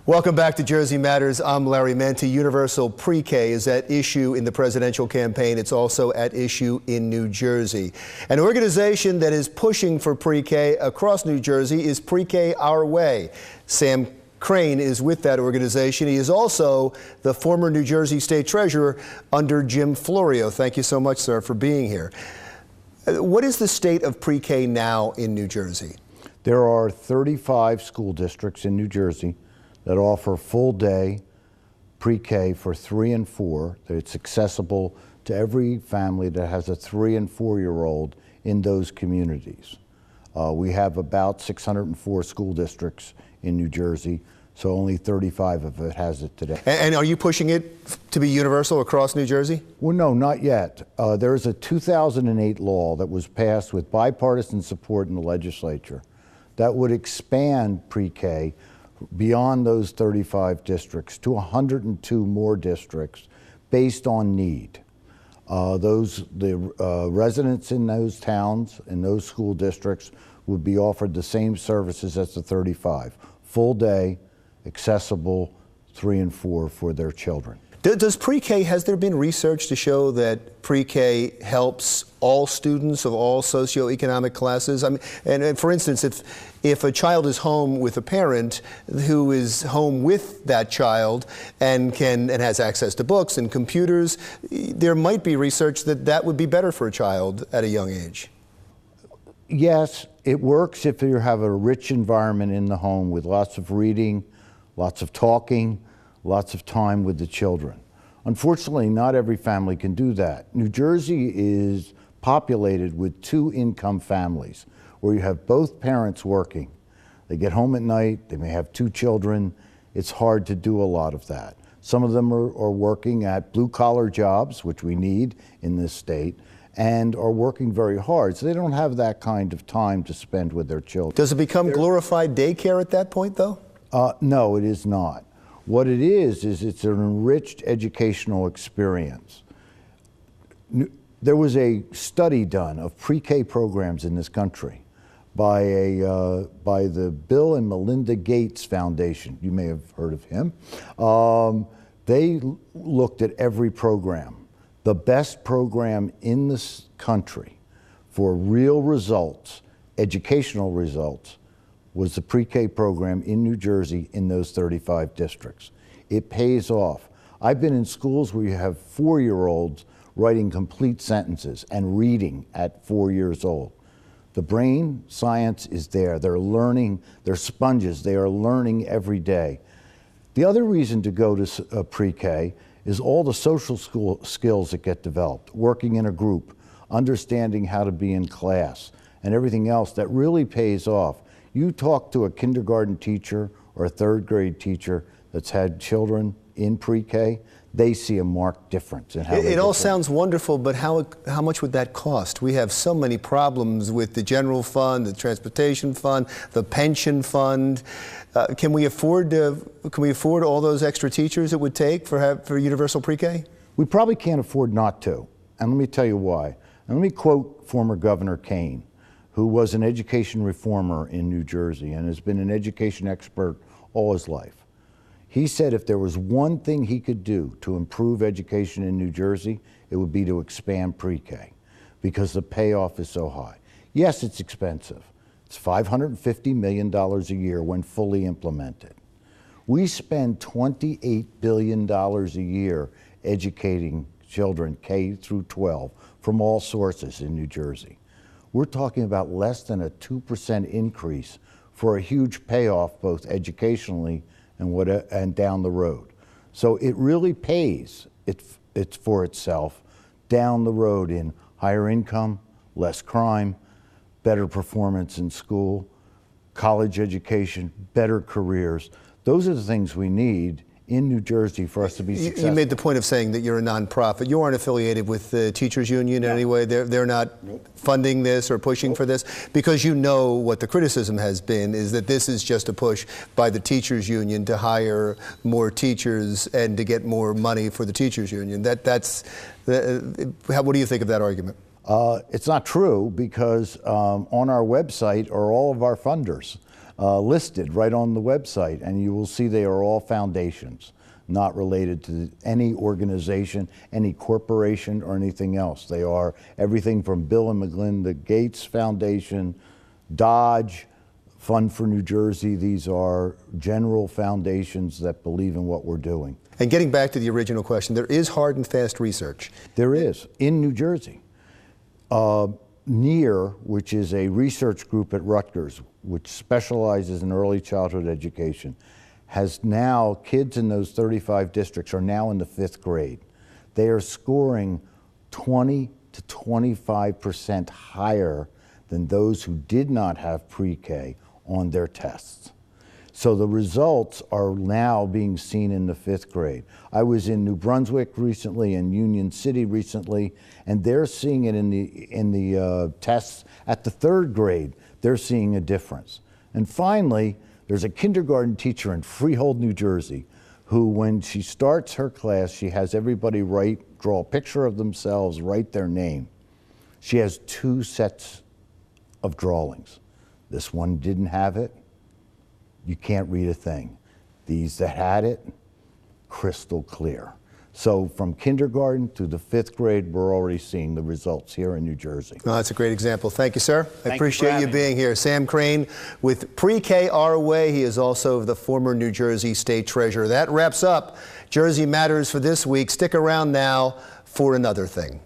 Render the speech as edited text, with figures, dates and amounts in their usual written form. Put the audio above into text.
Welcome back to Jersey Matters. I'm Larry Menti. Universal pre-K is at issue in the presidential campaign. It's also at issue in New Jersey. An organization that is pushing for pre-K across New Jersey is Pre-K Our Way. Sam Crane is with that organization. He is also the former New Jersey State Treasurer under Jim Florio. Thank you so much, sir, for being here. What is the state of pre-K now in New Jersey? There are 35 school districts in New Jersey that offer full-day pre-K for 3 and 4. It's accessible to every family that has a 3 and 4-year-old in those communities. We have about 604 school districts in New Jersey, so only 35 of it has it today. And are you pushing it to be universal across New Jersey? Well, no, not yet. There is a 2008 law that was passed with bipartisan support in the legislature that would expand pre-K beyond those 35 districts to 102 more districts based on need. The residents in those towns, in those school districts, would be offered the same services as the 35. Full day, accessible, 3 and 4 for their children. Does pre-K, has there been research to show that pre-K helps all students of all socioeconomic classes? I mean, and for instance, if a child is home with a parent who is home with that child and has access to books and computers, there might be research that would be better for a child at a young age. Yes, it works if you have a rich environment in the home with lots of reading, lots of talking, lots of time with the children. Unfortunately, not every family can do that. New Jersey is populated with 2-income families where you have both parents working. They get home at night, they may have 2 children. It's hard to do a lot of that. Some of them are working at blue-collar jobs, which we need in this state, and are working very hard. So they don't have that kind of time to spend with their children. Does it become glorified daycare at that point, though? No, it is not. What it is it's an enriched educational experience. There was a study done of pre-K programs in this country by the Bill and Melinda Gates Foundation. You may have heard of him. They looked at every program. The best program in this country for real results, educational results, was the pre-K program in New Jersey in those 35 districts. It pays off. I've been in schools where you have 4-year-olds writing complete sentences and reading at 4 years old. The brain science is there. They're learning, they're sponges, they are learning every day. The other reason to go to pre-K is all the social skills that get developed, working in a group, understanding how to be in class, and everything else that really pays off. You talk to a kindergarten teacher or a 3rd grade teacher that's had children in pre-K, they see a marked difference in how it all sounds wonderful, but how much would that cost? We have so many problems with the general fund, the transportation fund, the pension fund. Can we afford all those extra teachers it would take for universal pre-K? We probably can't afford not to, and let me tell you why. And let me quote former Governor Kane, who was an education reformer in New Jersey and has been an education expert all his life. He said if there was one thing he could do to improve education in New Jersey, it would be to expand pre-K because the payoff is so high. Yes, it's expensive. It's $550 million a year when fully implemented. We spend $28 billion a year educating children K through 12 from all sources in New Jersey. We're talking about less than a 2% increase for a huge payoff both educationally and down the road. So it really pays it's for itself down the road in higher income, less crime, better performance in school, college education, better careers. Those are the things we need in New Jersey for us to be successful. You made the point of saying that you're a nonprofit. You aren't affiliated with the teachers union in any way. They're not funding this or pushing for this, because you know what the criticism has been is that this is just a push by the teachers union to hire more teachers and to get more money for the teachers union. What do you think of that argument? It's not true, because on our website are all of our funders. listed right on the website, and you will see they are all foundations, not related to any organization, any corporation, or anything else. They are everything from Bill and Melinda Gates Foundation, Dodge, Fund for New Jersey. These are general foundations that believe in what we're doing. And getting back to the original question, there is hard and fast research. There is, in New Jersey. NEAR, which is a research group at Rutgers, which specializes in early childhood education, has now, kids in those 35 districts are now in the 5th grade. They are scoring 20 to 25% higher than those who did not have pre-K on their tests. So the results are now being seen in the 5th grade. I was in New Brunswick recently and Union City recently, and they're seeing it in the tests at the 3rd grade. They're seeing a difference. And finally, there's a kindergarten teacher in Freehold, New Jersey, who when she starts her class, she has everybody draw a picture of themselves, write their name. She has 2 sets of drawings. This one didn't have it. You can't read a thing. These that had it, crystal clear. So from kindergarten to the 5th grade, we're already seeing the results here in New Jersey. Well, that's a great example. Thank you, sir. I appreciate you being here. Sam Crane with Pre-K Our Way. He is also the former New Jersey State Treasurer. That wraps up Jersey Matters for this week. Stick around now for another thing.